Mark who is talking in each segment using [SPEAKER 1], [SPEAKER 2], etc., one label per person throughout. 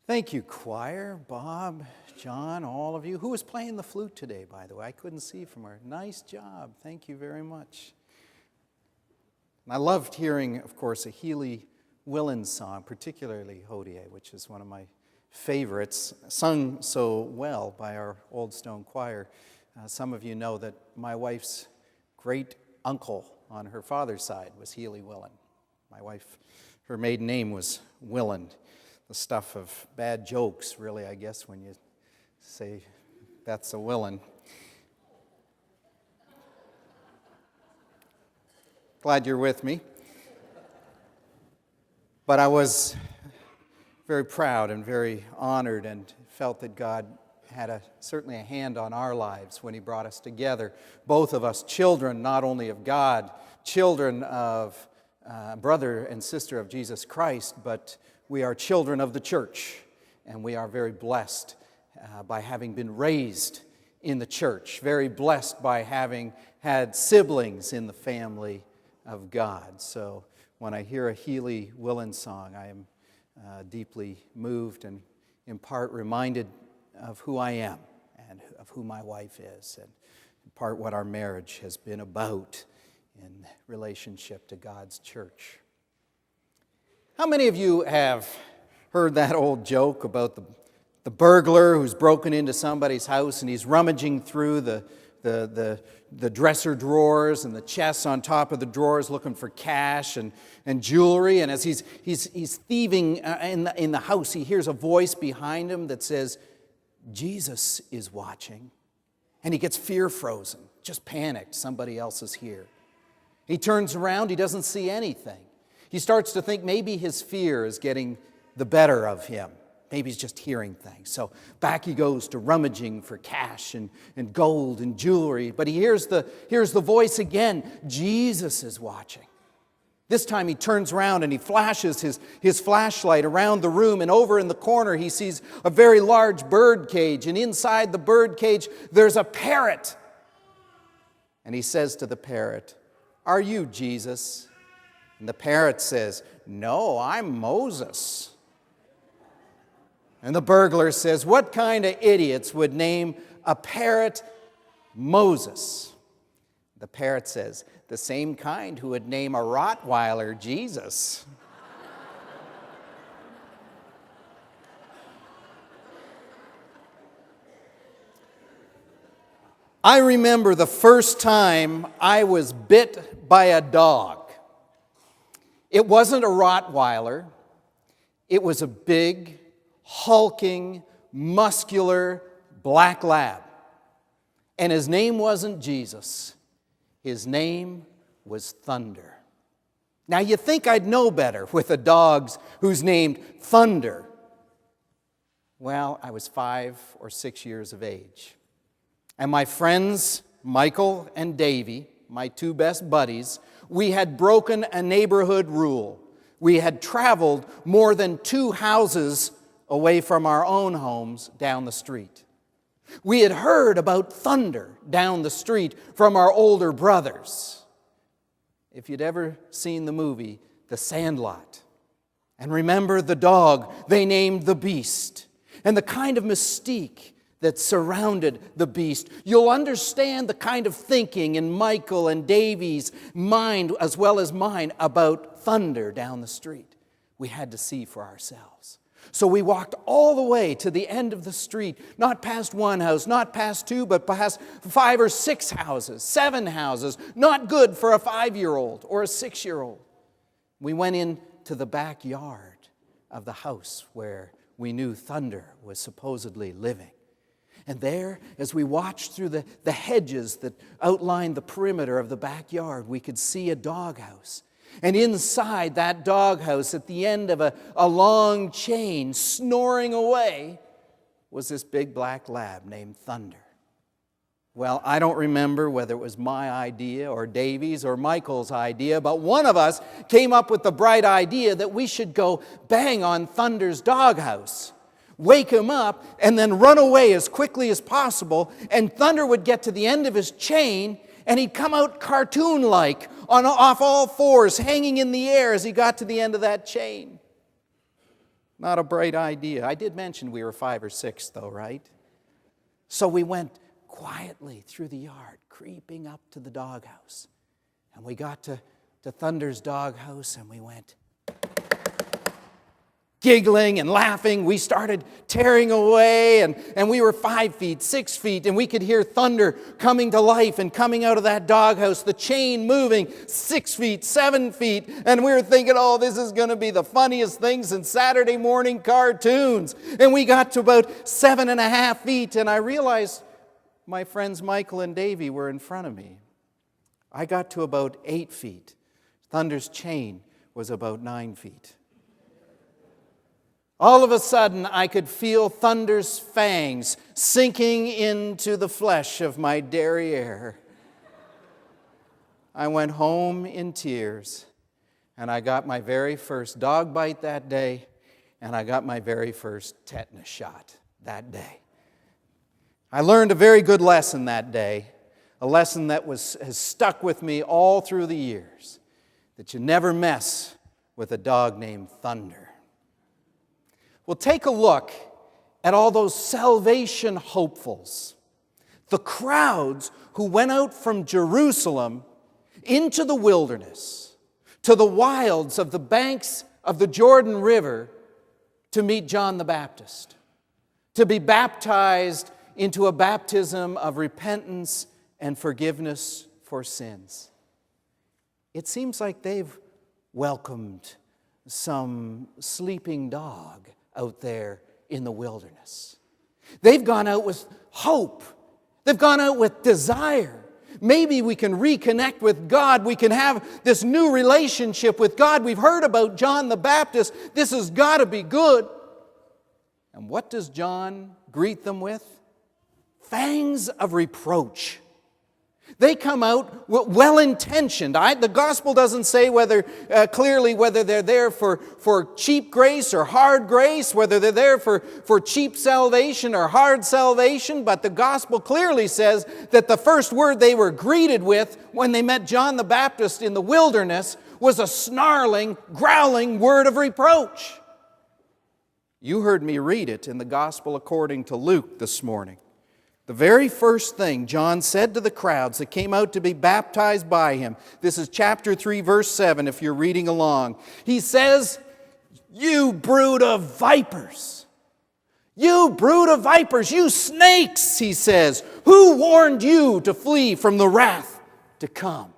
[SPEAKER 1] Thank you, choir, Bob, John, all of you. Who was playing the flute today, by the way? I couldn't see from her. Nice job. Thank you very much. And I loved hearing, of course, a Healy Willens song, particularly Hodie, which is one of my favorites, sung so well by our Old Stone Choir. Some of you know that my wife's great uncle on her father's side was Healy Willen. My wife, her maiden name was Willen. The stuff of bad jokes, really, I guess, when you say that's a Willen. Glad you're with me. But I was very proud and very honored and felt that God had certainly a hand on our lives when He brought us together. Both of us children, not only of God, children of brother and sister of Jesus Christ, but we are children of the church, and we are very blessed by having been raised in the church, very blessed by having had siblings in the family of God. So when I hear a Healy Willen song, I am deeply moved and in part reminded of who I am and of who my wife is, and in part what our marriage has been about in relationship to God's church. How many of you have heard that old joke about the burglar who's broken into somebody's house and he's rummaging through the dresser drawers and the chests on top of the drawers looking for cash and jewelry, and as he's thieving in the house, he hears a voice behind him that says, "Jesus is watching," and he gets fear frozen, just panicked, somebody else is here. He turns around, he doesn't see anything. He starts to think maybe his fear is getting the better of him. Maybe he's just hearing things. So back he goes to rummaging for cash and gold and jewelry. But he hears the voice again. Jesus is watching. This time he turns around and he flashes his flashlight around the room. And over in the corner he sees a very large bird cage. And inside the bird cage there's a parrot. And he says to the parrot, "Are you Jesus?" And the parrot says, "No, I'm Moses." And the burglar says, "What kind of idiots would name a parrot Moses?" The parrot says, "The same kind who would name a Rottweiler Jesus." I remember the first time I was bit by a dog. It wasn't a Rottweiler. It was a big, hulking, muscular black lab. And his name wasn't Jesus. His name was Thunder. Now you think I'd know better with a dog who's named Thunder. Well, I was 5 or 6 years of age. And my friends, Michael and Davy, my two best buddies, we had broken a neighborhood rule. We had traveled more than 2 houses away from our own homes down the street. We had heard about Thunder down the street from our older brothers. If you'd ever seen the movie The Sandlot, and remember the dog they named the Beast, and the kind of mystique that surrounded the beast, you'll understand the kind of thinking in Michael and Davy's mind as well as mine about Thunder down the street. We had to see for ourselves. So we walked all the way to the end of the street, not past 1 house, not past 2, but past 5 or 6 houses, 7 houses, not good for a 5-year-old or a 6-year-old. We went into the backyard of the house where we knew Thunder was supposedly living. And there, as we watched through the hedges that outlined the perimeter of the backyard, we could see a doghouse. And inside that doghouse, at the end of a long chain, snoring away, was this big black lab named Thunder. Well, I don't remember whether it was my idea or Davy's or Michael's idea, but one of us came up with the bright idea that we should go bang on Thunder's doghouse, wake him up, and then run away as quickly as possible, and Thunder would get to the end of his chain, and he'd come out cartoon-like, off all fours, hanging in the air as he got to the end of that chain. Not a bright idea. I did mention we were 5 or 6, though, right? So we went quietly through the yard, creeping up to the doghouse. And we got to Thunder's doghouse, and we went giggling and laughing. We started tearing away, and we were 5 feet, 6 feet, and we could hear Thunder coming to life and coming out of that doghouse, the chain moving 6 feet, 7 feet, and we were thinking, oh, this is going to be the funniest thing since Saturday morning cartoons. And we got to about 7.5 feet, and I realized my friends Michael and Davy were in front of me. I got to about 8 feet. Thunder's chain was about 9 feet. All of a sudden, I could feel Thunder's fangs sinking into the flesh of my derriere. I went home in tears, and I got my very first dog bite that day, and I got my very first tetanus shot that day. I learned a very good lesson that day, a lesson that has stuck with me all through the years, that you never mess with a dog named Thunder. Well, take a look at all those salvation hopefuls, the crowds who went out from Jerusalem into the wilderness, to the wilds of the banks of the Jordan River to meet John the Baptist, to be baptized into a baptism of repentance and forgiveness for sins. It seems like they've welcomed some sleeping dog out there in the wilderness. They've gone out with hope. They've gone out with desire. Maybe we can reconnect with God. We can have this new relationship with God. We've heard about John the Baptist. This has got to be good. And what does John greet them with? Fangs of reproach. They come out well-intentioned. The gospel doesn't say clearly whether they're there for cheap grace or hard grace, whether they're there for cheap salvation or hard salvation, but the gospel clearly says that the first word they were greeted with when they met John the Baptist in the wilderness was a snarling, growling word of reproach. You heard me read it in the gospel according to Luke this morning. The very first thing John said to the crowds that came out to be baptized by him, this is chapter 3, verse 7, if you're reading along. He says, "You brood of vipers, you brood of vipers, you snakes," he says, "who warned you to flee from the wrath to come?"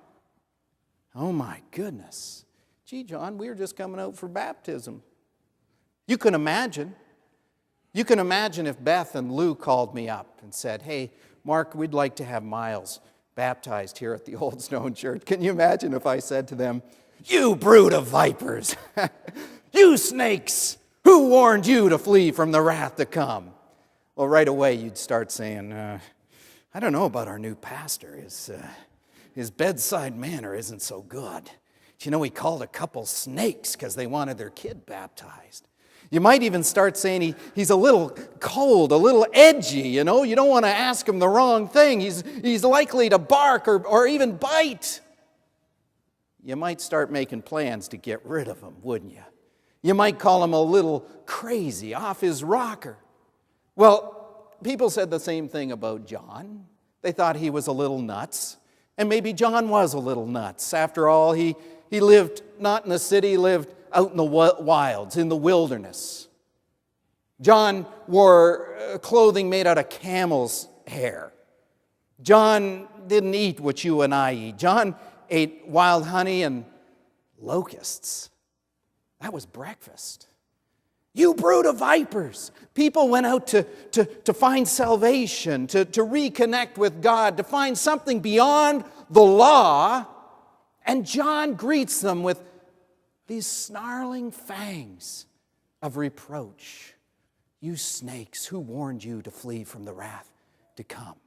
[SPEAKER 1] Oh my goodness. Gee, John, we were just coming out for baptism. You can imagine if Beth and Lou called me up and said, "Hey, Mark, we'd like to have Miles baptized here at the Old Stone Church." Can you imagine if I said to them, "You brood of vipers, you snakes, who warned you to flee from the wrath to come?" Well, right away you'd start saying, "I don't know about our new pastor. His bedside manner isn't so good. You know, he called a couple snakes because they wanted their kid baptized." You might even start saying he's a little cold, a little edgy, you know. You don't want to ask him the wrong thing. He's likely to bark or even bite. You might start making plans to get rid of him, wouldn't you? You might call him a little crazy, off his rocker. Well, people said the same thing about John. They thought he was a little nuts. And maybe John was a little nuts. After all, he lived not in the city, he lived out in the wilds, in the wilderness. John wore clothing made out of camel's hair. John didn't eat what you and I eat. John ate wild honey and locusts. That was breakfast. You brood of vipers. People went out to find salvation, to reconnect with God, to find something beyond the law. And John greets them with these snarling fangs of reproach. You snakes, who warned you to flee from the wrath to come?